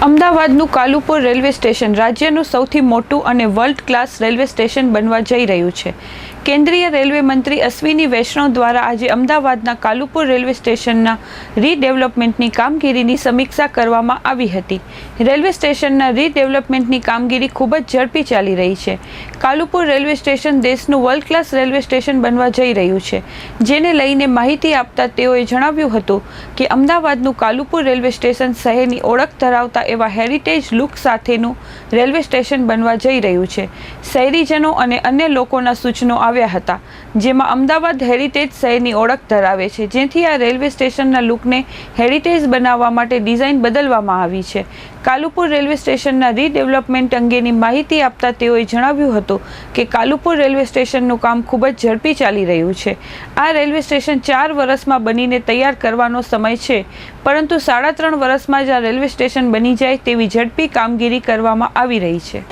અમદાવાદનું Kalupur railway station રાજ્યનું સૌથી મોટું અને વર્લ્ડ ક્લાસ રેલવે સ્ટેશન બનવા જઈ રહ્યું છે. કેન્દ્રીય રેલવે મંત્રી અશ્વિની વૈષ્ણવ દ્વારા આજે અમદાવાદના કાલુપુર રેલવે સ્ટેશનના રીડેવલપમેન્ટની કામગીરીની સમીક્ષા કરવામાં આવી હતી. રેલવે સ્ટેશનના રીડેવલપમેન્ટની કામગીરી ખૂબ જ ઝડપી ચાલી રહી છે. કાલુપુર રેલવે સ્ટેશન દેશનું વર્લ્ડ ક્લાસ રેલવે સ્ટેશન બનવા જઈ રહ્યું છે, જેને લઈને માહિતી આપતા તેઓએ જણાવ્યું હતું કે અમદાવાદનું કાલુપુર રેલવે સ્ટેશન શહેરની ઓળખ ધરાવતા એવા હેરિટેજ લુક સાથેનું રેલવે સ્ટેશન બનવા જઈ રહ્યું છે. શહેરીજનો અને અન્ય લોકોના સૂચનો આવ્યા હતા, જેમાં અમદાવાદ હેરિટેજ શહેરની ઓળખ ધરાવે છે, જેથી આ રેલવે સ્ટેશનના લુકને હેરિટેજ બનાવવા માટે ડિઝાઇન બદલવામાં આવી છે. કાલુપુર રેલવે સ્ટેશનના રીડેવલપમેન્ટ અંગેની માહિતી આપતા તેઓએ જણાવ્યું હતું કે કાલુપુર રેલવે સ્ટેશનનું કામ ખૂબ જ ઝડપી ચાલી રહ્યું છે. આ રેલવે સ્ટેશન 4 વર્ષમાં બનીને તૈયાર કરવાનો સમય છે, પરંતુ 3.5 વર્ષમાં જ આ રેલવે સ્ટેશન બની જાય તેવી ઝડપી કામગીરી કરવામાં આવી રહી છે.